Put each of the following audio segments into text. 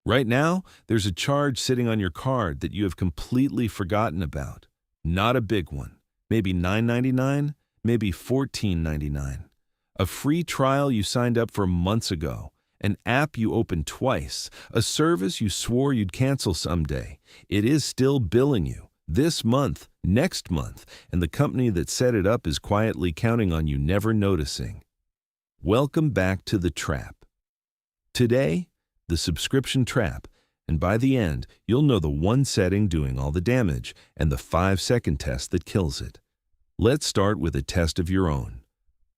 Right now, there's a charge sitting on your card that you have completely forgotten about. Not a big one. Maybe $9.99, maybe $14.99. A free trial you signed up for months ago. An app you opened twice. A service you swore you'd cancel someday. It is still billing you. This month, next month, and the company that set it up is quietly counting on you never noticing. Welcome back to the trap. Today, the subscription trap, and by the end, you'll know the one setting doing all the damage and the 5-second test that kills it. Let's start with a test of your own.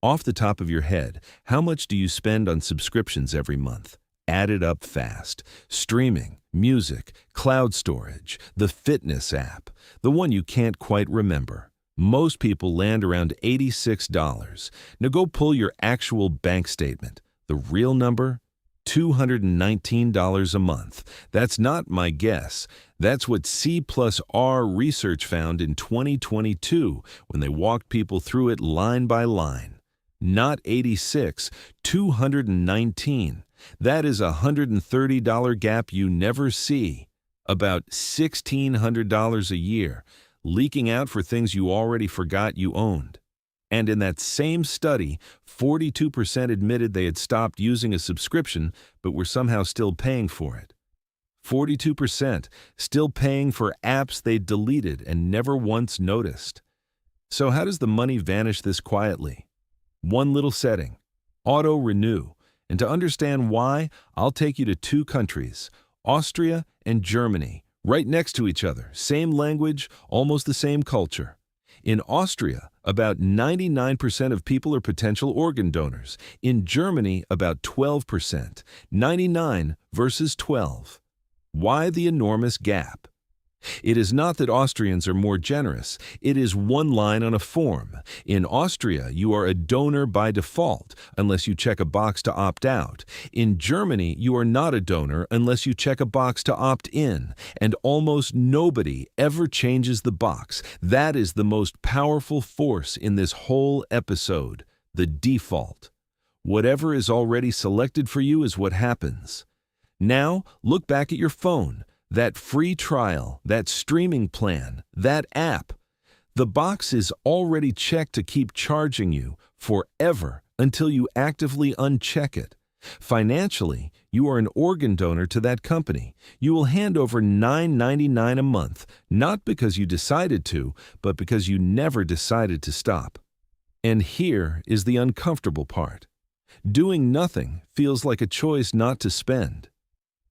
Off the top of your head, how much do you spend on subscriptions every month? Add it up fast. Streaming, music, cloud storage, the fitness app, the one you can't quite remember. Most people land around $86. Now go pull your actual bank statement. The real number? $219 a month. That's not my guess. That's what C+R research found in 2022 when they walked people through it line by line. Not 86, 219. That is a $130 gap you never see. About $1,600 a year, leaking out for things you already forgot you owned. And in that same study, 42% admitted they had stopped using a subscription but were somehow still paying for it. 42% still paying for apps they'd deleted and never once noticed. So how does the money vanish this quietly? One little setting, auto-renew. And to understand why, I'll take you to 2 countries, Austria and Germany, right next to each other, same language, almost the same culture. In Austria, about 99% of people are potential organ donors. In Germany, about 12%, 99 versus 12. Why the enormous gap? It is not that Austrians are more generous. It is one line on a form. In Austria, you are a donor by default, unless you check a box to opt out. In Germany, you are not a donor unless you check a box to opt in. And almost nobody ever changes the box. That is the most powerful force in this whole episode, the default. Whatever is already selected for you is what happens. Now, look back at your phone. That free trial, that streaming plan, that app. The box is already checked to keep charging you forever until you actively uncheck it. Financially, you are an organ donor to that company. You will hand over $9.99 a month, not because you decided to, but because you never decided to stop. And here is the uncomfortable part. Doing nothing feels like a choice not to spend.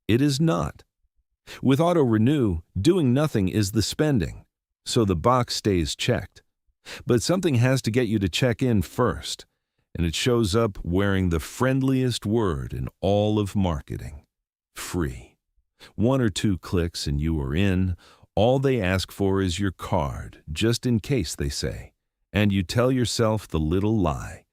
It is not. With auto-renew, doing nothing is the spending, so the box stays checked. But something has to get you to check in first, and it shows up wearing the friendliest word in all of marketing: free. 1 or 2 clicks and you are in. All they ask for is your card, just in case, they say. And you tell yourself the little lie: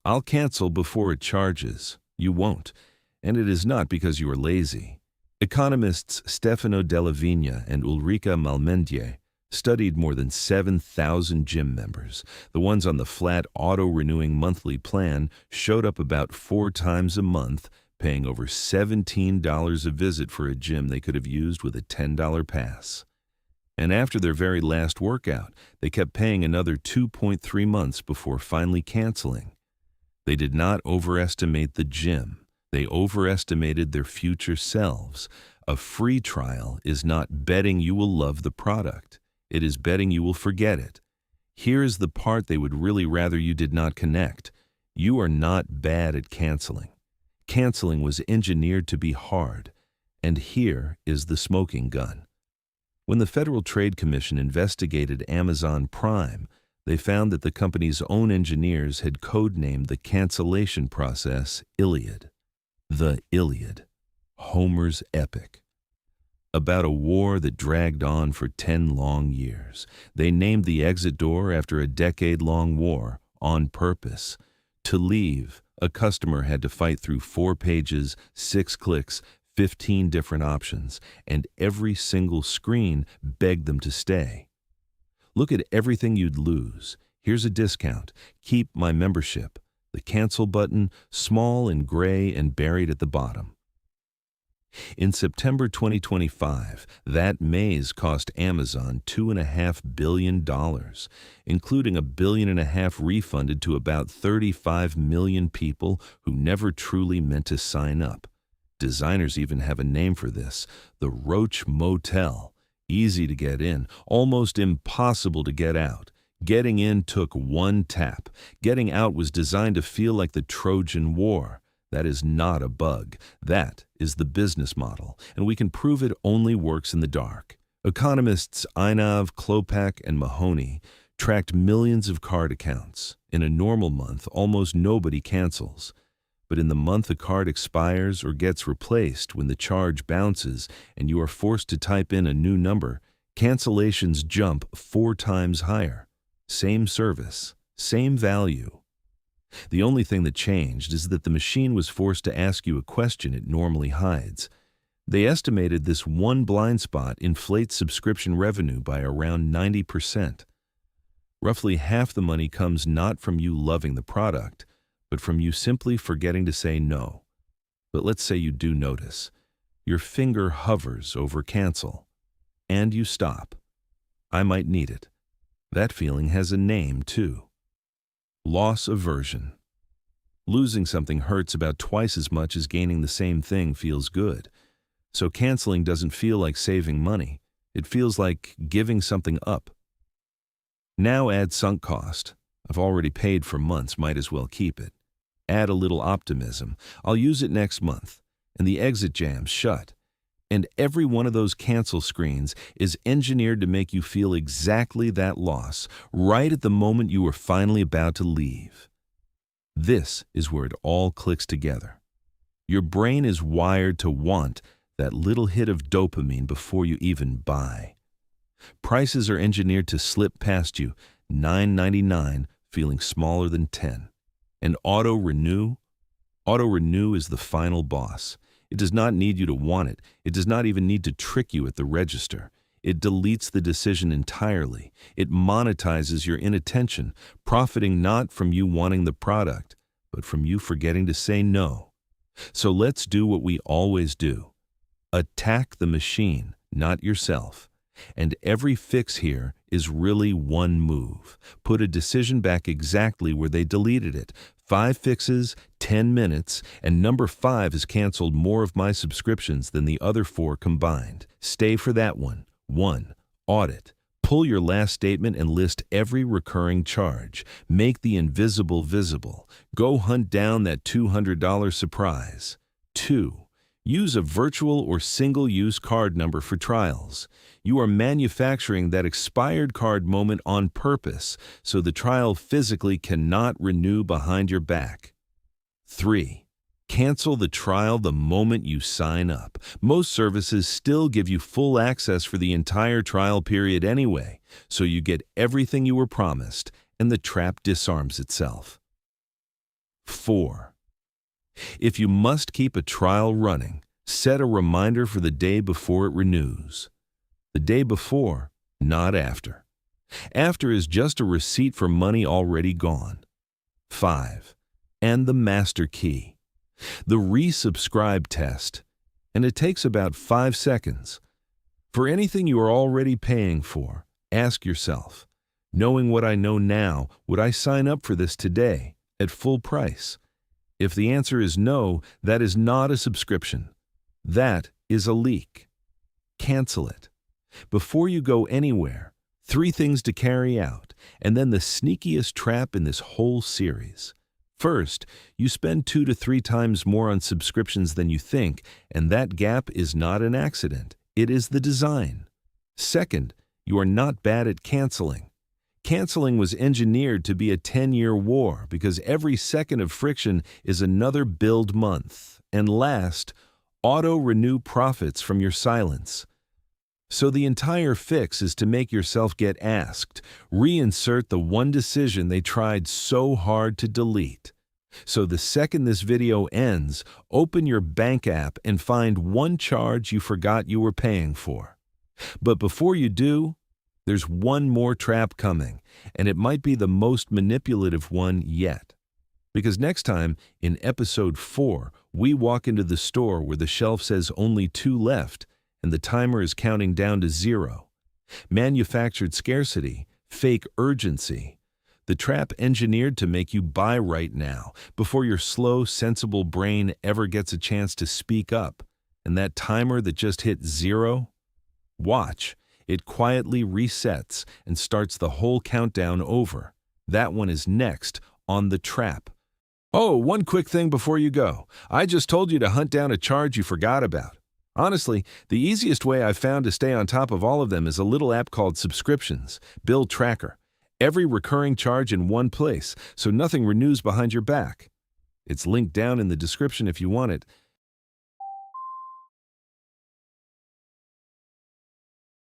I'll cancel before it charges. You won't, and it is not because you are lazy. Economists Stefano Della Vigna and Ulrika Malmendier studied more than 7,000 gym members. The ones on the flat auto-renewing monthly plan showed up about 4 times a month, paying over $17 a visit for a gym they could have used with a $10 pass. And after their very last workout, they kept paying another 2.3 months before finally canceling. They did not overestimate the gym. They overestimated their future selves. A free trial is not betting you will love the product. It is betting you will forget it. Here is the part they would really rather you did not connect. You are not bad at canceling. Canceling was engineered to be hard. And here is the smoking gun. When the Federal Trade Commission investigated Amazon Prime, they found that the company's own engineers had codenamed the cancellation process Iliad. The Iliad, Homer's epic. About a war that dragged on for 10 long years. They named the exit door after a decade-long war on purpose. To leave, a customer had to fight through 4 pages, 6 clicks, 15 different options, and every single screen begged them to stay. Look at everything you'd lose. Here's a discount. Keep my membership. The cancel button, small and gray and buried at the bottom. In September 2025, that maze cost Amazon $2.5 billion, including $1.5 billion refunded to about 35 million people who never truly meant to sign up. Designers even have a name for this, the Roach Motel. Easy to get in, almost impossible to get out. Getting in took one tap. Getting out was designed to feel like the Trojan War. That is not a bug. That is the business model, and we can prove it only works in the dark. Economists Einav, Klopak, and Mahoney tracked millions of card accounts. In a normal month, almost nobody cancels. But in the month a card expires or gets replaced, when the charge bounces and you are forced to type in a new number, cancellations jump 4 times higher. Same service, same value. The only thing that changed is that the machine was forced to ask you a question it normally hides. They estimated this one blind spot inflates subscription revenue by around 90%. Roughly half the money comes not from you loving the product, but from you simply forgetting to say no. But let's say you do notice. Your finger hovers over cancel, and you stop. I might need it. That feeling has a name, too. Loss aversion. Losing something hurts about twice as much as gaining the same thing feels good. So canceling doesn't feel like saving money. It feels like giving something up. Now add sunk cost. I've already paid for months, might as well keep it. Add a little optimism. I'll use it next month. And the exit jam's shut. And every one of those cancel screens is engineered to make you feel exactly that loss, right at the moment you are finally about to leave. This is where it all clicks together. Your brain is wired to want that little hit of dopamine before you even buy. Prices are engineered to slip past you, $9.99 feeling smaller than $10. And auto-renew is the final boss. It does not need you to want it. It does not even need to trick you at the register. It deletes the decision entirely. It monetizes your inattention, profiting not from you wanting the product, but from you forgetting to say no. So let's do what we always do. Attack the machine, not yourself. And every fix here is really one move. Put a decision back exactly where they deleted it. 5 fixes, 10 minutes, and number 5 has canceled more of my subscriptions than the other 4 combined. Stay for that one. 1. Audit. Pull your last statement and list every recurring charge. Make the invisible visible. Go hunt down that $200 surprise. 2. Use a virtual or single-use card number for trials. You are manufacturing that expired card moment on purpose, so the trial physically cannot renew behind your back. 3. Cancel the trial the moment you sign up. Most services still give you full access for the entire trial period anyway, so you get everything you were promised, and the trap disarms itself. 4. If you must keep a trial running, set a reminder for the day before it renews. The day before, not after. After is just a receipt for money already gone. 5. And the master key. The resubscribe test. And it takes about 5 seconds. For anything you are already paying for, ask yourself, knowing what I know now, would I sign up for this today at full price? If the answer is no, that is not a subscription. That is a leak. Cancel it. Before you go anywhere, 3 things to carry out, and then the sneakiest trap in this whole series. First, you spend 2 to 3 times more on subscriptions than you think, and that gap is not an accident. It is the design. Second, you are not bad at canceling. Canceling was engineered to be a 10-year war because every second of friction is another billed month. And last, auto-renew profits from your silence. So the entire fix is to make yourself get asked, reinsert the one decision they tried so hard to delete. So the second this video ends, open your bank app and find one charge you forgot you were paying for. But before you do, there's one more trap coming, and it might be the most manipulative one yet. Because next time, in episode 4, we walk into the store where the shelf says only 2 left and the timer is counting down to 0. Manufactured scarcity, fake urgency. The trap engineered to make you buy right now, before your slow, sensible brain ever gets a chance to speak up. And that timer that just hit 0? Watch. It quietly resets and starts the whole countdown over. That one is next on the trap. Oh, one quick thing before you go. I just told you to hunt down a charge you forgot about. Honestly, the easiest way I've found to stay on top of all of them is a little app called Subscriptions, Bill Tracker. Every recurring charge in one place, so nothing renews behind your back. It's linked down in the description if you want it,